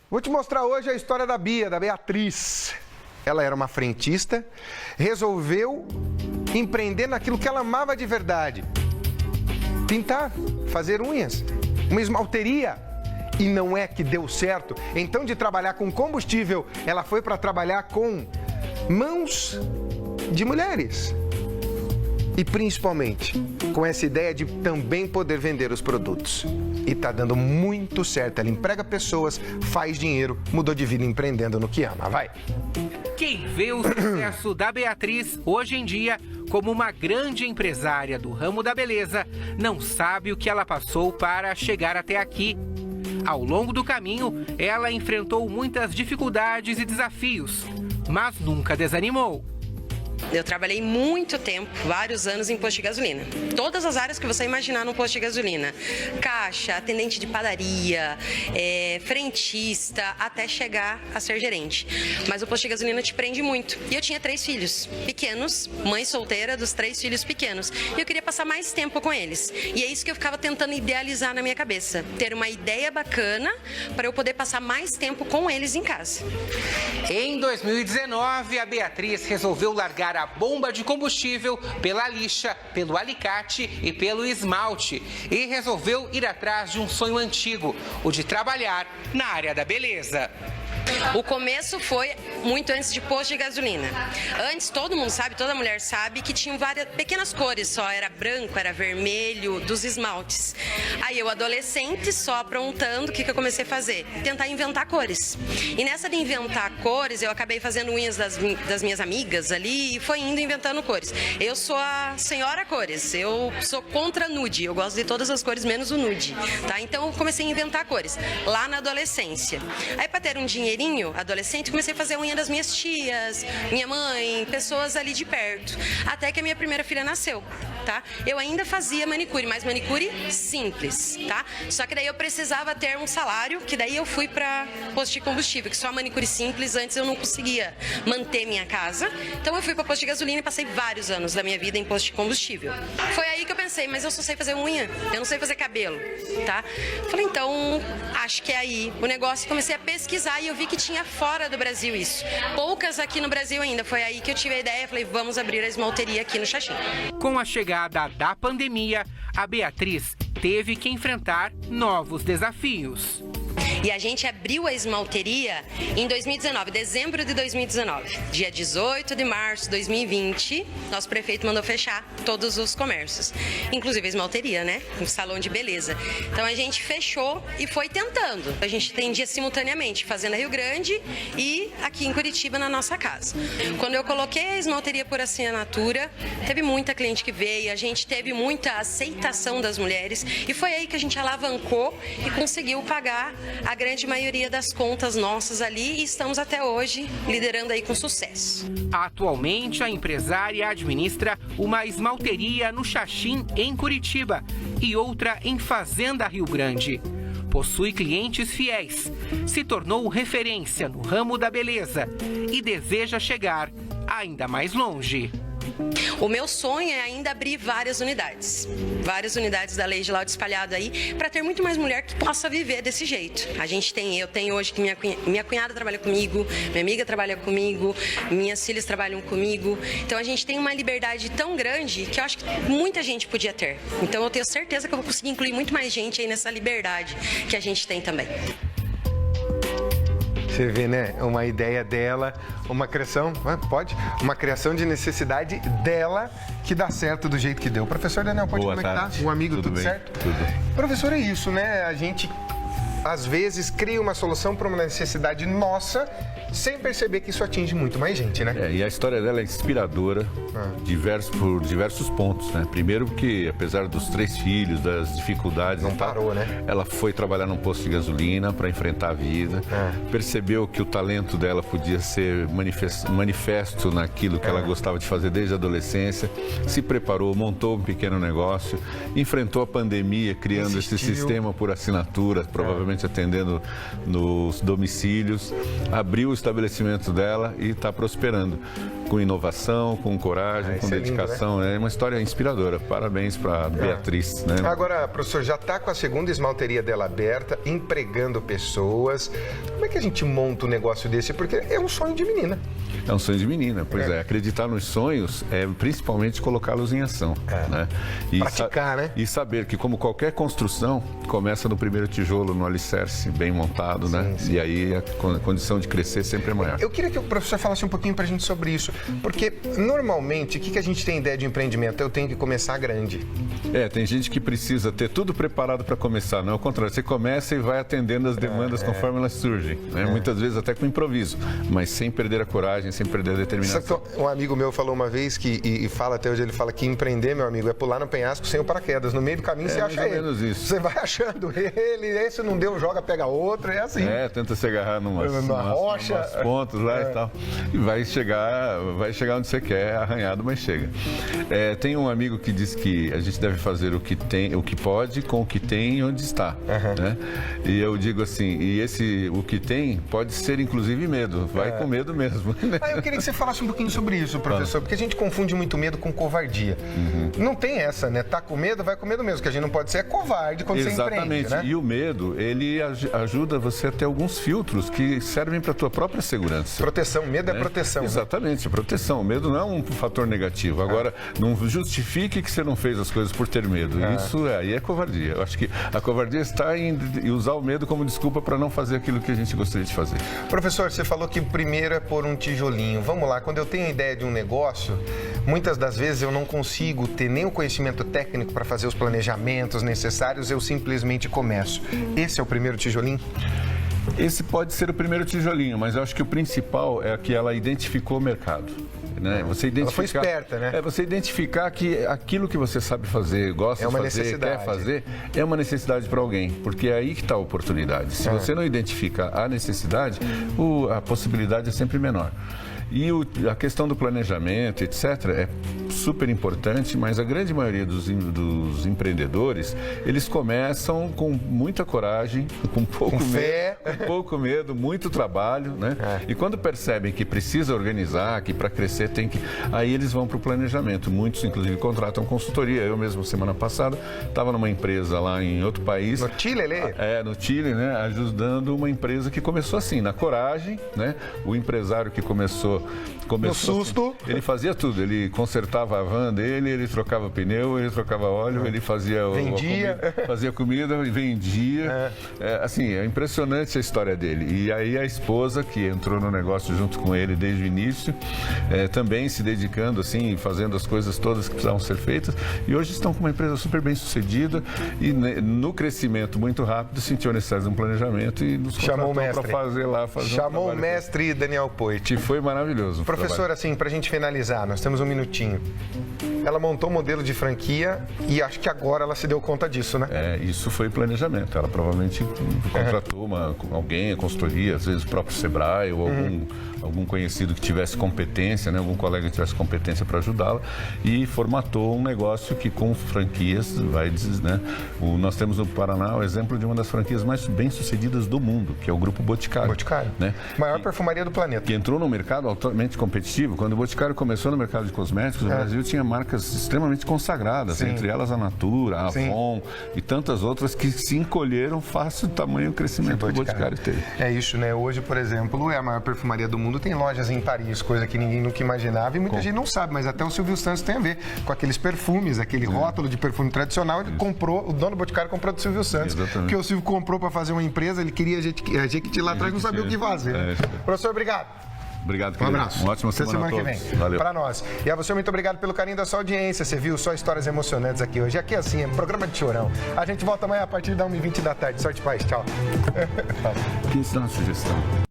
Vou te mostrar hoje a história da Bia, da Beatriz. Ela era uma frentista, resolveu empreender naquilo que ela amava de verdade. Pintar, fazer unhas, uma esmalteria. E não é que deu certo. Então, de trabalhar com combustível, ela foi para trabalhar com mãos de mulheres. E principalmente com essa ideia de também poder vender os produtos. E tá dando muito certo. Ela emprega pessoas, faz dinheiro, mudou de vida empreendendo no que ama. Vai! Quem vê o sucesso da Beatriz hoje em dia como uma grande empresária do ramo da beleza, não sabe o que ela passou para chegar até aqui. Ao longo do caminho, ela enfrentou muitas dificuldades e desafios, mas nunca desanimou. Eu trabalhei muito tempo, vários anos em posto de gasolina. Todas as áreas que você imaginar no posto de gasolina. Caixa, atendente de padaria, frentista, até chegar a ser gerente. Mas o posto de gasolina te prende muito. E eu tinha 3 filhos pequenos, mãe solteira dos 3 filhos pequenos. E eu queria passar mais tempo com eles. E é isso que eu ficava tentando idealizar na minha cabeça. Ter uma ideia bacana para eu poder passar mais tempo com eles em casa. Em 2019, a Beatriz resolveu largar a bomba de combustível pela lixa, pelo alicate e pelo esmalte e resolveu ir atrás de um sonho antigo, o de trabalhar na área da beleza. O começo foi muito antes de posto de gasolina. Antes, todo mundo sabe, toda mulher sabe que tinham várias pequenas cores só. Era branco, era vermelho, dos esmaltes. Aí eu, adolescente, só aprontando, o que eu comecei a fazer? Tentar inventar cores. E nessa de inventar cores, eu acabei fazendo unhas das minhas amigas ali e foi indo inventando cores. Eu sou a senhora cores, eu sou contra nude. Eu gosto de todas as cores, menos o nude. Tá? Então eu comecei a inventar cores, lá na adolescência. Aí, para ter um dinheirinho, adolescente, comecei a fazer a unha das minhas tias, minha mãe, pessoas ali de perto. Até que a minha primeira filha nasceu, tá? Eu ainda fazia manicure, mas manicure simples, tá? Só que daí eu precisava ter um salário, que daí eu fui para posto de combustível, que só a manicure simples, antes eu não conseguia manter minha casa. Então eu fui para posto de gasolina e passei vários anos da minha vida em posto de combustível. Foi aí que eu pensei, mas eu só sei fazer unha, eu não sei fazer cabelo, tá? Falei, então, acho que é aí o negócio. Comecei a pesquisar e eu vi que tinha fora do Brasil isso. Poucas aqui no Brasil ainda. Foi aí que eu tive a ideia, falei, vamos abrir a esmalteria aqui no Xaxim. Com a chegada da pandemia, a Beatriz teve que enfrentar novos desafios. E a gente abriu a esmalteria em 2019, dezembro de 2019. Dia 18 de março de 2020, nosso prefeito mandou fechar todos os comércios. Inclusive a esmalteria, né? Um salão de beleza. Então a gente fechou e foi tentando. A gente atendia simultaneamente, Fazenda Rio Grande e aqui em Curitiba, na nossa casa. Quando eu coloquei a esmalteria por assinatura, teve muita cliente que veio, a gente teve muita aceitação das mulheres e foi aí que a gente alavancou e conseguiu pagar a grande maioria das contas nossas ali e estamos até hoje liderando aí com sucesso. Atualmente, a empresária administra uma esmalteria no Xaxim, em Curitiba, e outra em Fazenda Rio Grande. Possui clientes fiéis, se tornou referência no ramo da beleza e deseja chegar ainda mais longe. O meu sonho é ainda abrir várias unidades da Lady Loud espalhado aí, para ter muito mais mulher que possa viver desse jeito. Eu tenho hoje que minha cunhada trabalha comigo, minha amiga trabalha comigo, minhas filhas trabalham comigo. Então a gente tem uma liberdade tão grande que eu acho que muita gente podia ter. Então eu tenho certeza que eu vou conseguir incluir muito mais gente aí nessa liberdade que a gente tem também. Você vê, né? Uma ideia dela, uma criação, pode? Uma criação de necessidade dela que dá certo do jeito que deu. Professor Daniel, pode comentar? Um amigo, tudo certo? Tudo. Professor, é isso, né? A gente, às vezes, cria uma solução para uma necessidade nossa, sem perceber que isso atinge muito mais gente, né? E a história dela é inspiradora por diversos pontos, né? Primeiro porque, apesar dos 3 filhos, das dificuldades... Não parou, né? Ela foi trabalhar num posto de gasolina para enfrentar a vida, percebeu que o talento dela podia ser manifesto naquilo que ela gostava de fazer desde a adolescência, se preparou, montou um pequeno negócio, enfrentou a pandemia, criando esse sistema por assinatura, provavelmente restaurante, atendendo nos domicílios, abriu o estabelecimento dela e está prosperando. Com inovação, com coragem, com dedicação. É uma história inspiradora. Parabéns para Beatriz. Né? Agora, professor, já está com a segunda esmalteria dela aberta, empregando pessoas. Como é que a gente monta um negócio desse? Porque é um sonho de menina. É um sonho de menina, pois é. Acreditar nos sonhos é principalmente colocá-los em ação. Né? E praticar, né? E saber que, como qualquer construção, começa no primeiro tijolo, no alicerce, bem montado, né? Sim. E aí a condição de crescer sempre é maior. Eu queria que o professor falasse um pouquinho para a gente sobre isso. Porque, normalmente, o que a gente tem ideia de empreendimento? Eu tenho que começar grande. Tem gente que precisa ter tudo preparado para começar. Não é o contrário. Você começa e vai atendendo as demandas conforme elas surgem. Né? Muitas vezes até com improviso, mas sem perder a coragem, sem perder a determinação. Sabe que um amigo meu falou uma vez e fala até hoje, ele fala que empreender, meu amigo, é pular no penhasco sem o paraquedas. No meio do caminho você acha ele. Menos isso. Você vai achando ele, esse não deu, joga, pega outro, é assim. Tenta se agarrar numa rocha, umas pontos lá e tal. E vai chegar onde você quer, arranhado, mas chega. Tem um amigo que diz que a gente deve fazer o que pode com o que tem e onde está. Né? E eu digo assim, o que tem pode ser inclusive medo. Vai com medo mesmo. Eu queria que você falasse um pouquinho sobre isso, professor, porque a gente confunde muito medo com covardia. Não tem essa, né? Tá com medo, vai com medo mesmo, que a gente não pode ser covarde quando você empreende. Exatamente. Né? E o medo, ele ajuda você a ter alguns filtros que servem para a tua própria segurança. Proteção, medo é proteção. Exatamente, proteção. O medo não é um fator negativo. Agora, não justifique que você não fez as coisas por ter medo. Isso aí é covardia. Eu acho que a covardia está em usar o medo como desculpa para não fazer aquilo que a gente gostaria de fazer. Professor, você falou que o primeiro é pôr um tijolinho. Vamos lá, quando eu tenho a ideia de um negócio, muitas das vezes eu não consigo ter nem o conhecimento técnico para fazer os planejamentos necessários, eu simplesmente começo. Esse é o primeiro tijolinho? Esse pode ser o primeiro tijolinho, mas eu acho que o principal é que ela identificou o mercado. Né? Você identificar, ela foi esperta, né? Você identificar que aquilo que você sabe fazer, gosta de fazer, quer fazer, é uma necessidade para alguém, porque é aí que está a oportunidade. Se você não identifica a necessidade, a possibilidade é sempre menor. E a questão do planejamento, etc., é super importante, mas a grande maioria dos empreendedores, eles começam com muita coragem, com pouco medo, muito trabalho, né? E quando percebem que precisa organizar, que para crescer tem que... Aí eles vão para o planejamento. Muitos, inclusive, contratam consultoria. Eu mesmo, semana passada, estava numa empresa lá em outro país. No Chile, no Chile, né? Ajudando uma empresa que começou assim, na coragem, né? O empresário que começou no susto. Assim, ele fazia tudo, ele consertava a van dele, ele trocava pneu, ele trocava óleo, ele fazia fazia comida e vendia. Assim, é impressionante a história dele. E aí a esposa, que entrou no negócio junto com ele desde o início, também se dedicando, assim, fazendo as coisas todas que precisavam ser feitas. E hoje estão com uma empresa super bem sucedida e no crescimento muito rápido sentiu a necessidade de um planejamento e nos chamou o mestre para fazer lá. Chamou o mestre Daniel Poit. E foi maravilhoso. Professor, assim, para a gente finalizar, nós temos um minutinho. Ela montou um modelo de franquia e acho que agora ela se deu conta disso, né? Isso foi planejamento. Ela provavelmente contratou alguém, a consultoria, às vezes o próprio Sebrae ou algum conhecido que tivesse competência, né? Algum colega que tivesse competência para ajudá-la e formatou um negócio que com franquias vai dizer, né? Nós temos no Paraná o exemplo de uma das franquias mais bem-sucedidas do mundo, que é o Grupo Boticário. Né? Maior perfumaria do planeta. Que entrou no mercado altamente competitivo. Quando o Boticário começou no mercado de cosméticos, o Brasil tinha marcas extremamente consagradas, entre elas a Natura, a Avon e tantas outras que se encolheram face do tamanho e crescimento que o Boticário teve. É isso, né? Hoje, por exemplo, é a maior perfumaria do mundo, tem lojas em Paris, coisa que ninguém nunca imaginava e muita gente não sabe, mas até o Silvio Santos tem a ver com aqueles perfumes, aquele rótulo de perfume tradicional, ele comprou, o dono do Boticário comprou do Silvio Santos. Exatamente. Porque o Silvio comprou para fazer uma empresa, ele queria a Jequiti lá atrás, não sabia o que fazer. Professor, obrigado. Obrigado, querido. Um abraço. Uma ótima semana a todos. Que vem. Valeu. Para nós. E a você, muito obrigado pelo carinho da sua audiência. Você viu só histórias emocionantes aqui hoje. Aqui assim, é um programa de chorão. A gente volta amanhã a partir da 1h20 da tarde. Sorte e paz. Tchau. Que isso dá uma sugestão.